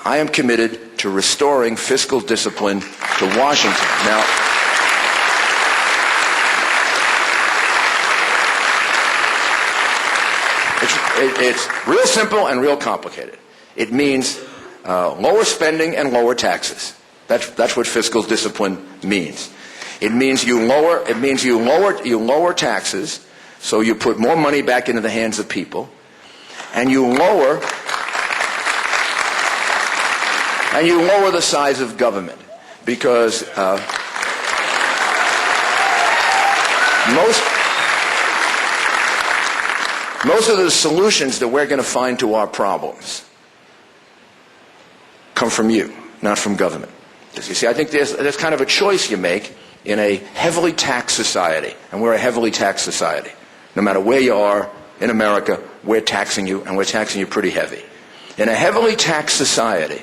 I am committed to restoring fiscal discipline to Washington. Now, it's real simple and real complicated. It means lower spending and lower taxes. That's what fiscal discipline means. It means you lower taxes, so you put more money back into the hands of people, and you lower the size of government, because most of the solutions that we're going to find to our problems come from you, not from government. You see, I think there's kind of a choice you make in a heavily taxed society, and we're a heavily taxed society. No matter where you are in America, we're taxing you, and we're taxing you pretty heavy. In a heavily taxed society,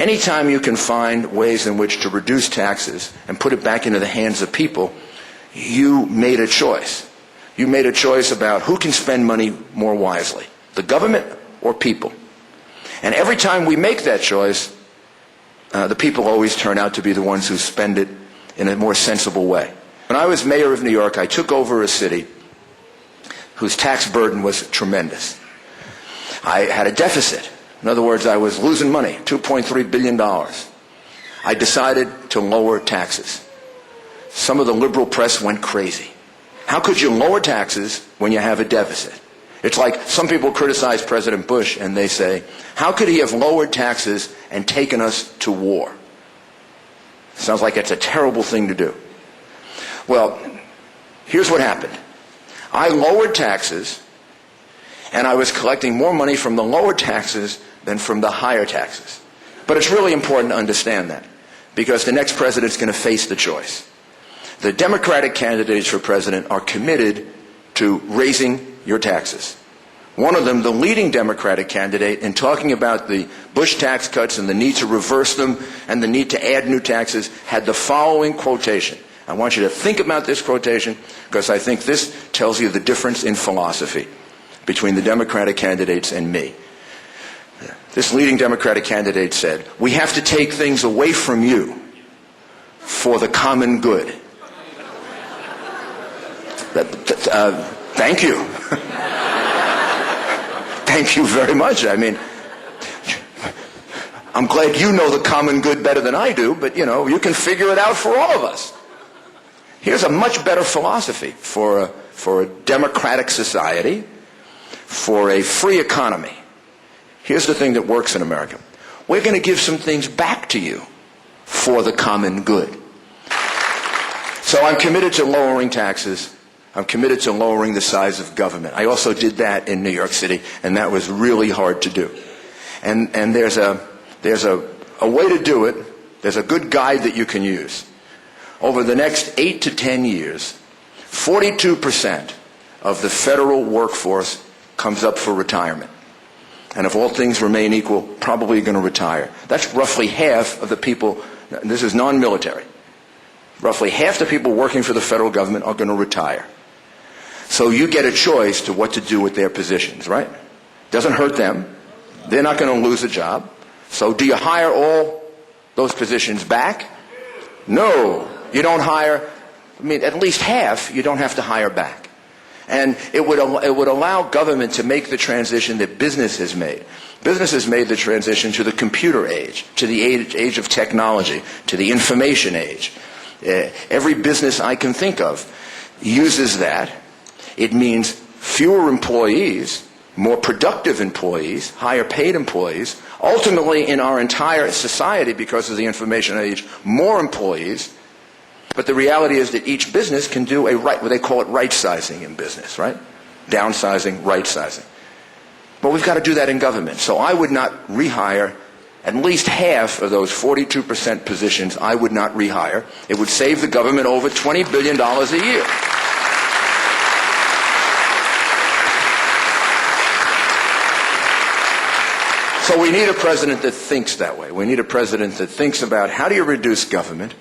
anytime you can find ways in which to reduce taxes and put it back into the hands of people, you made a choice. You made a choice about who can spend money more wisely, the government or people. And every time we make that choice, the people always turn out to be the ones who spend it in a more sensible way. When I was mayor of New York, I took over a city whose tax burden was tremendous. I had a deficit. In other words, I was losing money, $2.3 billion. I decided to lower taxes. Some of the liberal press went crazy. How could you lower taxes when you have a deficit? It's like some people criticize President Bush and they say, how could he have lowered taxes and taken us to war? Sounds like it's a terrible thing to do. Well, here's what happened. I lowered taxes, and I was collecting more money from the lower taxes than from the higher taxes. But it's really important to understand that, because the next president's going to face the choice. The Democratic candidates for president are committed to raising your taxes. One of them, the leading Democratic candidate, in talking about the Bush tax cuts and the need to reverse them and the need to add new taxes, had the following quotation. I want you to think about this quotation, because I think this tells you the difference in philosophy between the Democratic candidates and me. This leading Democratic candidate said, "We have to take things away from you for the common good." Thank you. Thank you very much. I mean, I'm glad you know the common good better than I do, but, you can figure it out for all of us. Here's a much better philosophy for a democratic society, for a free economy. Here's the thing that works in America. We're going to give some things back to you for the common good. So I'm committed to lowering taxes. I'm committed to lowering the size of government. I also did that in New York City, and that was really hard to do. And there's a way to do it. There's a good guide that you can use. Over the next 8 to 10 years, 42% of the federal workforce comes up for retirement. And if all things remain equal, probably going to retire. That's roughly half of the people, this is non-military. Roughly half the people working for the federal government are going to retire. So you get a choice to what to do with their positions, right? Doesn't hurt them. They're not going to lose a job. So do you hire all those positions back? No. You don't hire, at least half you don't have to hire back. And it would allow government to make the transition that business has made. Business has made the transition to the computer age, to the age of technology, to the information age. Every business I can think of uses that. It means fewer employees, more productive employees, higher paid employees. Ultimately, in our entire society, because of the information age, more employees. But the reality is that each business can do what they call it right-sizing in business, right? Downsizing, right-sizing. But we've got to do that in government. So I would not rehire at least half of those 42% positions. I would not rehire. It would save the government over $20 billion a year. So we need a president that thinks that way. We need a president that thinks about how do you reduce government?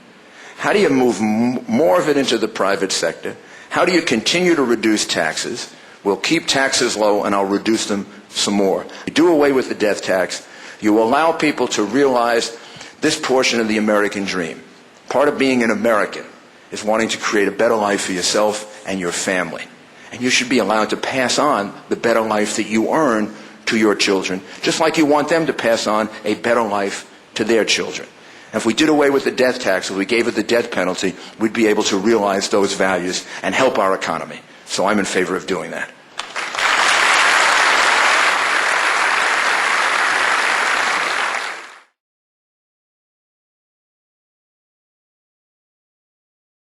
How do you move more of it into the private sector? How do you continue to reduce taxes? We'll keep taxes low and I'll reduce them some more. You do away with the death tax. You allow people to realize this portion of the American dream. Part of being an American is wanting to create a better life for yourself and your family. And you should be allowed to pass on the better life that you earn to your children, just like you want them to pass on a better life to their children. And if we did away with the death tax, if we gave it the death penalty, we'd be able to realize those values and help our economy. So I'm in favor of doing that.